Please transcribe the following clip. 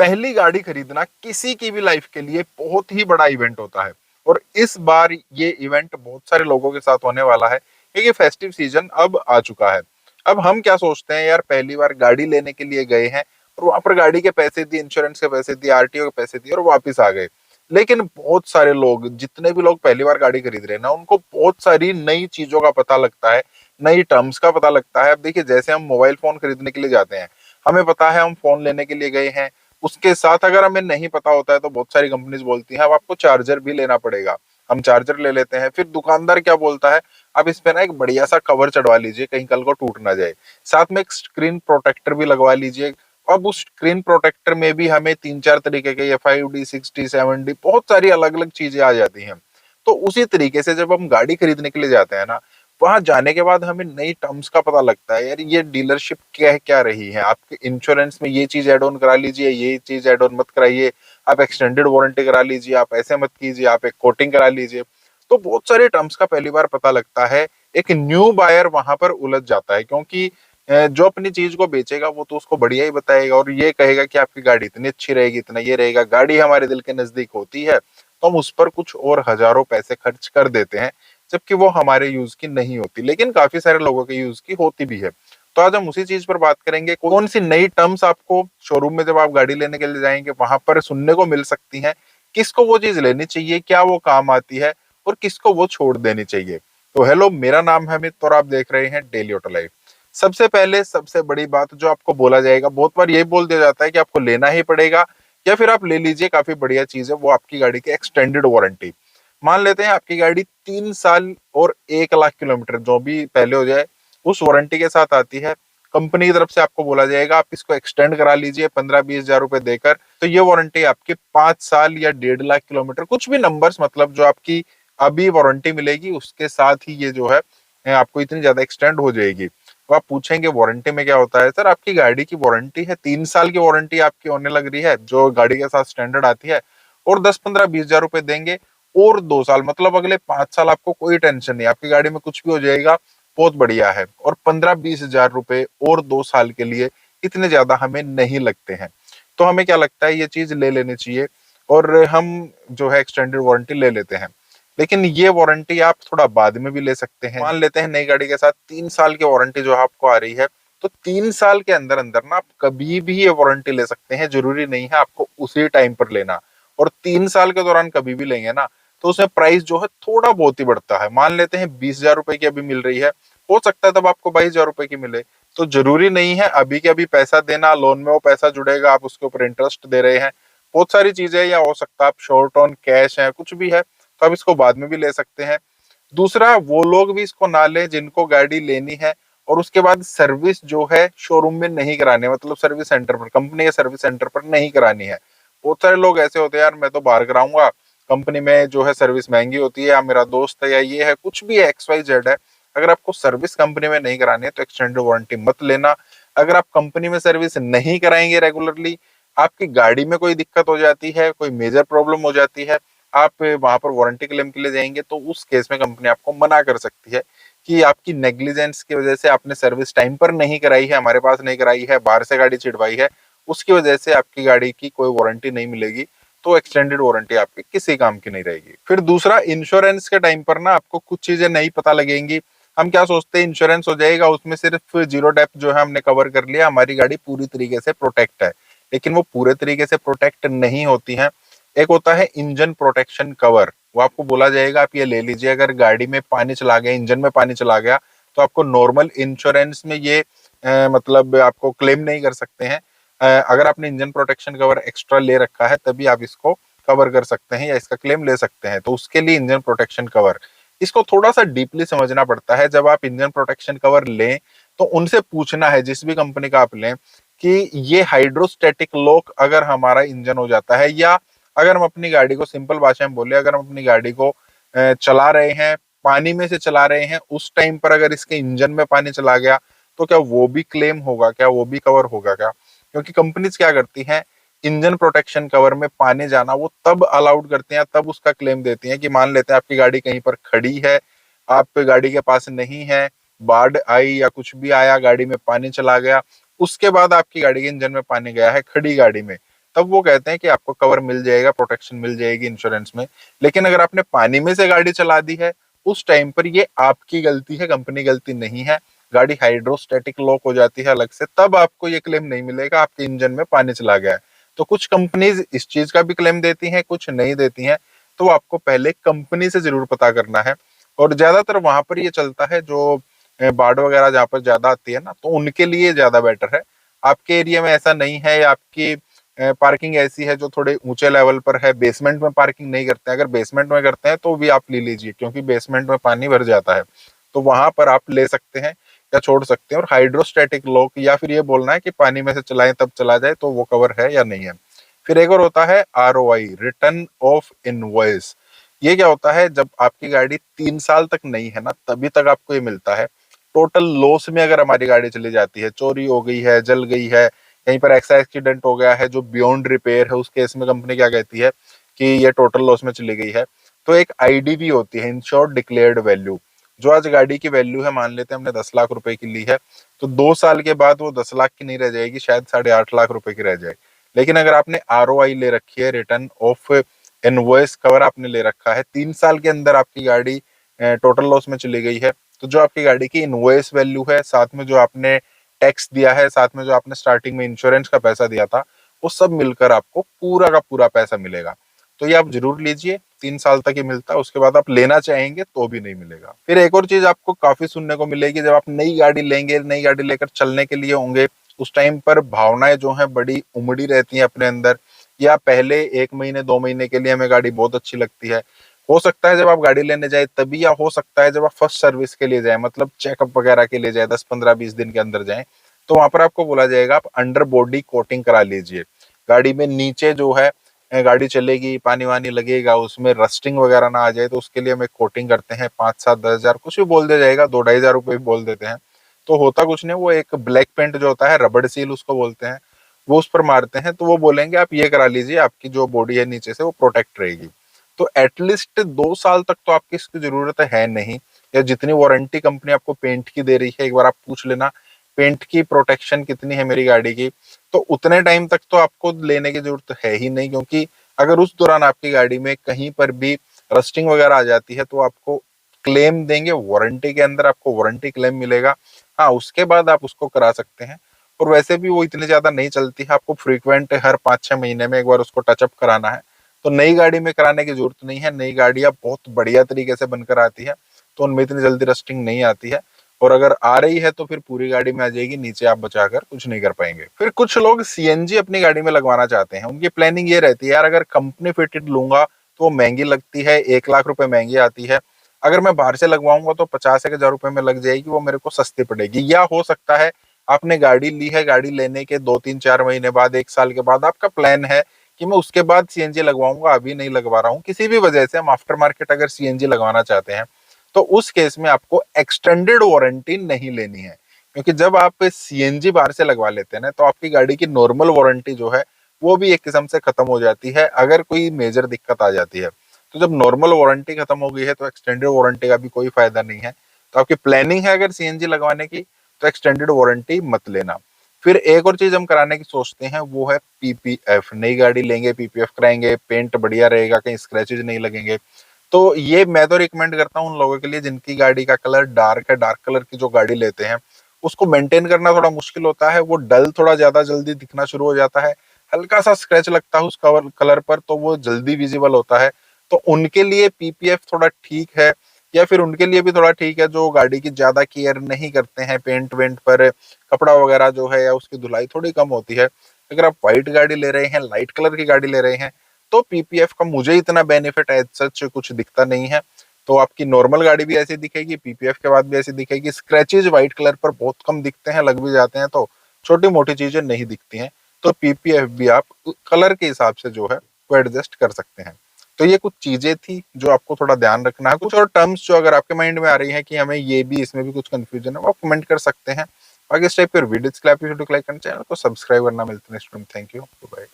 पहली गाड़ी खरीदना किसी की भी लाइफ के लिए बहुत ही बड़ा इवेंट होता है। और इस बार ये इवेंट बहुत सारे लोगों के साथ होने वाला है क्योंकि फेस्टिव सीजन अब आ चुका है। अब हम क्या सोचते हैं यार, पहली बार गाड़ी लेने के लिए गए हैं और वहां पर गाड़ी के पैसे दिए, इंश्योरेंस के पैसे दिए, आरटीओ के पैसे दिए और वापस आ गए। लेकिन बहुत सारे लोग, जितने भी लोग पहली बार गाड़ी खरीद रहे हैं ना, उनको बहुत सारी नई चीजों का पता लगता है, नई टर्म्स का पता लगता है। अब देखिए, जैसे हम मोबाइल फोन खरीदने के लिए जाते हैं, हमें पता है हम फोन लेने के लिए गए हैं, उसके साथ अगर हमें नहीं पता होता है तो बहुत सारी कंपनीज बोलती हैं अब आपको चार्जर भी लेना पड़ेगा। हम चार्जर ले लेते हैं, फिर दुकानदार क्या बोलता है, अब इस पे ना एक बढ़िया सा कवर चढ़वा लीजिए, कहीं कल को टूट ना जाए। साथ में एक स्क्रीन प्रोटेक्टर भी लगवा लीजिए। अब उस स्क्रीन प्रोटेक्टर में भी हमें तीन चार तरीके के, 5D 6D 7D, बहुत सारी अलग अलग चीजें आ जाती हैं। तो उसी तरीके से जब हम गाड़ी खरीदने के लिए जाते हैं ना, वहां जाने के बाद हमें नई टर्म्स का पता लगता है, यार ये डीलरशिप क्या क्या रही है, आपके इंश्योरेंस में ये चीज एड ऑन करा लीजिए, ये चीज एड ऑन मत कराइए, आप एक्सटेंडेड वारंटी करा लीजिए, आप ऐसे मत कीजिए, आप एक कोटिंग करा लीजिए। तो बहुत सारे टर्म्स का पहली बार पता लगता है। एक न्यू बायर वहां पर उलझ जाता है, क्योंकि जो अपनी चीज को बेचेगा वो तो उसको बढ़िया ही बताएगा और ये कहेगा कि आपकी गाड़ी इतनी अच्छी रहेगी, इतना ये रहेगा। गाड़ी हमारे दिल के नजदीक होती है तो हम उस पर कुछ और हजारों पैसे खर्च कर देते हैं, जबकि वो हमारे यूज की नहीं होती, लेकिन काफी सारे लोगों के यूज की होती भी है। तो आज हम उसी चीज पर बात करेंगे, कौन सी नई टर्म्स आपको शोरूम में जब आप गाड़ी लेने के लिए जाएंगे वहां पर सुनने को मिल सकती हैं, किसको वो चीज लेनी चाहिए, क्या वो काम आती है और किसको वो छोड़ देनी चाहिए। तो हेलो, मेरा नाम है अमित और आप देख रहे हैं डेली ऑटो लाइफ। सबसे पहले सबसे बड़ी बात जो आपको बोला जाएगा, बहुत बार ये बोल दिया जाता है कि आपको लेना ही पड़ेगा या फिर आप ले लीजिए, काफी बढ़िया चीज है, वो आपकी गाड़ी की एक्सटेंडेड वारंटी। मान लेते हैं आपकी गाड़ी 3 साल और 1 लाख किलोमीटर जो भी पहले हो जाए उस वारंटी के साथ आती है। कंपनी की तरफ से आपको बोला जाएगा आप इसको एक्सटेंड करा लीजिए 15-20 हजार रुपए देकर, तो ये वारंटी आपके 5 साल या 1.5 लाख किलोमीटर, कुछ भी नंबर्स, मतलब जो आपकी अभी वारंटी मिलेगी उसके साथ ही ये जो है आपको इतनी ज्यादा एक्सटेंड हो जाएगी। तो आप पूछेंगे वारंटी में क्या होता है? सर, आपकी गाड़ी की वारंटी है, 3 साल की वारंटी आपकी होने लग रही है जो गाड़ी के साथ स्टैंडर्ड आती है, और 10-15-20 हजार रुपए देंगे और 2 साल, मतलब अगले 5 साल आपको कोई टेंशन नहीं, आपकी गाड़ी में कुछ भी हो जाएगा, बहुत बढ़िया है। और 15-20 हजार रुपए और 2 साल के लिए इतने ज्यादा हमें नहीं लगते हैं, तो हमें क्या लगता है, ये चीज ले लेनी चाहिए और हम जो है एक्सटेंडेड वारंटी ले लेते हैं। लेकिन ये वारंटी आप थोड़ा बाद में भी ले सकते हैं। मान लेते हैं नई गाड़ी के साथ 3 साल की वारंटी जो आपको आ रही है, तो 3 साल के अंदर अंदर ना आप कभी भी ये वारंटी ले सकते हैं, जरूरी नहीं है आपको उसी टाइम पर लेना। और 3 साल के दौरान कभी भी लेंगे ना तो उसमें प्राइस जो है थोड़ा बहुत ही बढ़ता है। मान लेते हैं 20 हजार रुपए की अभी मिल रही है, हो सकता है तब आपको 22 हजार रुपए की मिले। तो जरूरी नहीं है अभी के अभी पैसा देना, लोन में वो पैसा जुड़ेगा, आप उसके ऊपर इंटरेस्ट दे रहे हैं, बहुत सारी चीजें, या हो सकता है आप शॉर्ट ऑन कैश है, कुछ भी है, तो आप इसको बाद में भी ले सकते हैं। दूसरा, वो लोग भी इसको ना लें जिनको गाड़ी लेनी है और उसके बाद सर्विस जो है शोरूम में नहीं करानी है, मतलब सर्विस सेंटर पर, कंपनी के सर्विस सेंटर पर नहीं करानी है। बहुत सारे लोग ऐसे होते हैं, यार मैं तो बाहर कराऊंगा, कंपनी में जो है सर्विस महंगी होती है, या मेरा दोस्त है, या ये है, कुछ भी है, XYZ है। अगर आपको सर्विस कंपनी में नहीं करानी है तो एक्सटेंडेड वारंटी मत लेना। अगर आप कंपनी में सर्विस नहीं कराएंगे रेगुलरली, आपकी गाड़ी में कोई दिक्कत हो जाती है, कोई मेजर प्रॉब्लम हो जाती है, आप वहां पर वारंटी क्लेम के लिए जाएंगे, तो उस केस में कंपनी आपको मना कर सकती है कि आपकी नेग्लिजेंस की वजह से, आपने सर्विस टाइम पर नहीं कराई है, हमारे पास नहीं कराई है, बाहर से गाड़ी छिड़वाई है, उसकी वजह से आपकी गाड़ी की कोई वारंटी नहीं मिलेगी। तो एक्सटेंडेड वारंटी आपकी किसी काम की नहीं रहेगी। फिर दूसरा, इंश्योरेंस के टाइम पर ना आपको कुछ चीजें नहीं पता लगेंगी। हम क्या सोचते हैं, इंश्योरेंस हो जाएगा, उसमें सिर्फ जीरो डेप्थ जो है हमने कवर कर लिया, हमारी गाड़ी पूरी तरीके से प्रोटेक्ट है, लेकिन वो पूरे तरीके से प्रोटेक्ट नहीं होती है। एक होता है इंजन प्रोटेक्शन कवर, वो आपको बोला जाएगा आप ये ले लीजिए, अगर गाड़ी में पानी चला गया, इंजन में पानी चला गया, तो आपको नॉर्मल इंश्योरेंस में ये मतलब आपको क्लेम नहीं कर सकते हैं। अगर आपने इंजन प्रोटेक्शन कवर एक्स्ट्रा ले रखा है तभी आप इसको कवर कर सकते हैं या इसका क्लेम ले सकते हैं, तो उसके लिए इंजन प्रोटेक्शन कवर, इसको थोड़ा सा डीपली समझना पड़ता है। जब आप इंजन प्रोटेक्शन कवर लें तो उनसे पूछना है, जिस भी कंपनी का आप लें, कि ये हाइड्रोस्टैटिक लॉक अगर हमारा इंजन हो जाता है, या अगर हम अपनी गाड़ी को, सिंपल भाषा में बोले, अगर हम अपनी गाड़ी को चला रहे हैं, पानी में से चला रहे हैं, उस टाइम पर अगर इसके इंजन में पानी चला गया, तो क्या वो भी क्लेम होगा, क्या वो भी कवर होगा क्या? क्योंकि कंपनीज क्या करती हैं, इंजन प्रोटेक्शन कवर में पानी जाना वो तब अलाउड करती हैं, तब उसका क्लेम देती हैं कि मान लेते हैं आपकी गाड़ी कहीं पर खड़ी है, आप गाड़ी के पास नहीं है, बाढ़ आई या कुछ भी आया, गाड़ी में पानी चला गया, उसके बाद आपकी गाड़ी के इंजन में पानी गया है खड़ी गाड़ी में, तब वो कहते हैं कि आपको कवर मिल जाएगा, प्रोटेक्शन मिल जाएगी इंश्योरेंस में। लेकिन अगर आपने पानी में से गाड़ी चला दी है, उस टाइम पर ये आपकी गलती है, कंपनी गलती नहीं है। गाड़ी हाइड्रोस्टैटिक लॉक हो जाती है अलग से, तब आपको ये क्लेम नहीं मिलेगा आपके इंजन में पानी चला गया है। तो कुछ कंपनीज इस चीज का भी क्लेम देती हैं, कुछ नहीं देती हैं। तो आपको पहले कंपनी से जरूर पता करना है। और ज्यादातर वहां पर ये चलता है जो बाढ़ वगैरह जहाँ पर ज्यादा आती है ना, तो उनके लिए ज्यादा बेटर है। आपके एरिया में ऐसा नहीं है, या आपकी पार्किंग ऐसी है जो थोड़े ऊंचे लेवल पर है, बेसमेंट में पार्किंग नहीं करते हैं, अगर बेसमेंट में करते हैं तो भी आप ले लीजिए, क्योंकि बेसमेंट में पानी भर जाता है। तो वहां पर आप ले सकते हैं या छोड़ सकते हैं। और हाइड्रोस्टैटिक लॉक, या फिर ये बोलना है कि पानी में से चलाएं तब चला जाए, तो वो कवर है या नहीं है। फिर एक और होता है ROI, रिटर्न ऑफ इनवॉइस। ये क्या होता है, जब आपकी गाड़ी 3 साल तक नहीं है ना, तभी तक आपको ये मिलता है। टोटल लॉस में अगर हमारी गाड़ी चली जाती है, चोरी हो गई है, जल गई है, कहीं पर ऐसा एक्सीडेंट हो गया है जो बियॉन्ड रिपेयर है, उस केस में कंपनी क्या कहती है कि ये टोटल लॉस में चली गई है। तो एक IDV होती है, इंश्योर्ड डिक्लेयर्ड वैल्यू। जो आज गाड़ी की वैल्यू है, मान लेते हैं हमने 10 लाख रुपए की ली है, तो 2 साल के बाद वो 10 लाख की नहीं रह जाएगी, शायद 8.5 लाख रुपए की रह जाए। लेकिन अगर आपने ROI ले रखी है, रिटर्न ऑफ इनवॉइस कवर आपने ले रखा है, 3 साल के अंदर आपकी गाड़ी टोटल लॉस में चली गई है, तो जो आपकी गाड़ी की इनवॉइस वैल्यू है, साथ में जो आपने टैक्स दिया है, साथ में जो आपने स्टार्टिंग में इंश्योरेंस का पैसा दिया था, वो सब मिलकर आपको पूरा का पूरा पैसा मिलेगा। तो ये आप जरूर लीजिए, 3 साल तक ये मिलता है, उसके बाद आप लेना चाहेंगे तो भी नहीं मिलेगा। फिर एक और चीज आपको काफी सुनने को मिलेगी, जब आप नई गाड़ी लेंगे, नई गाड़ी लेकर चलने के लिए होंगे, उस टाइम पर भावनाएं जो है बड़ी उमड़ी रहती हैं अपने अंदर। या पहले 1 महीने 2 महीने के लिए हमें गाड़ी बहुत अच्छी लगती है, हो सकता है जब आप गाड़ी लेने जाए तभी, या हो सकता है जब आप फर्स्ट सर्विस के लिए जाए, मतलब चेकअप वगैरह के लिए जाए, 10 15 20 दिन के अंदर जाए, तो वहां पर आपको बोला जाएगा आप अंडर बॉडी कोटिंग करा लीजिए। गाड़ी में नीचे जो है गाड़ी चलेगी, पानी वानी लगेगा, उसमें रस्टिंग वगैरह ना आ जाए, तो उसके लिए हम एक कोटिंग करते हैं, 5 7 10 हजार कुछ भी बोल दिया जाएगा, 2 2.5 हजार रुपये भी बोल देते हैं। तो होता कुछ नहीं, वो एक ब्लैक पेंट जो होता है, रबड़ सील उसको बोलते हैं, वो उस पर मारते हैं, तो वो बोलेंगे आप ये करा लीजिए, आपकी जो बॉडी है नीचे से वो प्रोटेक्ट रहेगी। तो एटलीस्ट 2 साल तक तो आपकी इसकी जरूरत है नहीं, या जितनी वारंटी कंपनी आपको पेंट की दे रही है, एक बार आप पूछ लेना पेंट की प्रोटेक्शन कितनी है मेरी गाड़ी की, तो उतने टाइम तक तो आपको लेने की जरूरत है ही नहीं। क्योंकि अगर उस दौरान आपकी गाड़ी में कहीं पर भी रस्टिंग वगैरह आ जाती है, तो आपको क्लेम देंगे, वारंटी के अंदर आपको वारंटी क्लेम मिलेगा। हाँ, उसके बाद आप उसको करा सकते हैं। और वैसे भी वो इतनी ज्यादा नहीं चलती है, आपको फ्रीक्वेंट हर 5 6 महीने में एक बार उसको टचअप कराना है। तो नई गाड़ी में कराने की जरूरत नहीं है, नई गाड़ियां बहुत बढ़िया तरीके से बनकर आती है, तो उनमें इतनी जल्दी रस्टिंग नहीं आती है। और अगर आ रही है तो फिर पूरी गाड़ी में आ जाएगी, नीचे आप बचाकर कुछ नहीं कर पाएंगे। फिर कुछ लोग CNG अपनी गाड़ी में लगवाना चाहते हैं, उनकी प्लानिंग ये रहती है, यार अगर कंपनी फिटेड लूंगा तो वो महंगी लगती है, 1 लाख रुपए महंगी आती है, अगर मैं बाहर से लगवाऊंगा तो 50 1 हजार रुपए में लग जाएगी, वो मेरे को सस्ती पड़ेगी। या हो सकता है आपने गाड़ी ली है, गाड़ी लेने के 2 3 4 महीने बाद, 1 साल के बाद आपका प्लान है कि मैं उसके बाद CNG लगवाऊंगा, अभी नहीं लगवा रहा हूँ, किसी भी वजह से हम आफ्टर मार्केट अगर CNG लगवाना चाहते हैं, तो उस केस में आपको एक्सटेंडेड वारंटी नहीं लेनी है। क्योंकि जब आप CNG बाहर से लगवा लेते हैं ना, तो आपकी गाड़ी की नॉर्मल वारंटी जो है वो भी एक किस्म से खत्म हो जाती है, अगर कोई मेजर दिक्कत आ जाती है। तो जब नॉर्मल वारंटी खत्म हो गई है, तो एक्सटेंडेड वारंटी का भी कोई फायदा नहीं है। तो आपकी प्लानिंग है अगर CNG लगवाने की, तो एक्सटेंडेड वारंटी मत लेना। फिर एक और चीज हम कराने की सोचते हैं, वो है PPF। नई गाड़ी लेंगे, PPF कराएंगे, पेंट बढ़िया रहेगा, कहीं स्क्रैचेज नहीं लगेंगे। तो ये मैं तो रिकमेंड करता हूँ उन लोगों के लिए जिनकी गाड़ी का कलर डार्क है। डार्क कलर की जो गाड़ी लेते हैं, उसको मेंटेन करना थोड़ा मुश्किल होता है, वो डल थोड़ा ज्यादा जल्दी दिखना शुरू हो जाता है, हल्का सा स्क्रैच लगता है उस कवर कलर पर तो वो जल्दी विजिबल होता है। तो उनके लिए PPF थोड़ा ठीक है। या फिर उनके लिए भी थोड़ा ठीक है जो गाड़ी की ज्यादा केयर नहीं करते हैं, पेंट वेंट पर कपड़ा वगैरह जो है या उसकी धुलाई थोड़ी कम होती है। अगर आप व्हाइट गाड़ी ले रहे हैं, लाइट कलर की गाड़ी ले रहे हैं, तो PPF का मुझे इतना बेनिफिट एज सच कुछ दिखता नहीं है। तो आपकी नॉर्मल गाड़ी भी ऐसी दिखेगी, PPF के बाद भी ऐसी दिखेगी। स्क्रैचेज व्हाइट कलर पर बहुत कम दिखते हैं, लग भी जाते हैं तो छोटी मोटी चीजें नहीं दिखती हैं। तो PPF भी आप कलर के हिसाब से जो है वो एडजस्ट कर सकते हैं। तो ये कुछ चीजें थी जो आपको थोड़ा ध्यान रखना है। कुछ और टर्म्स जो अगर आपके माइंड में आ रही है कि हमें ये भी, इसमें भी कुछ कंफ्यूजन है, वो आप कमेंट कर सकते हैं। बाकी इस टाइप के वीडियोस के लिए आप लाइक करना, चैनल को सब्सक्राइब करना। मिलते हैं next time. Thank you, bye.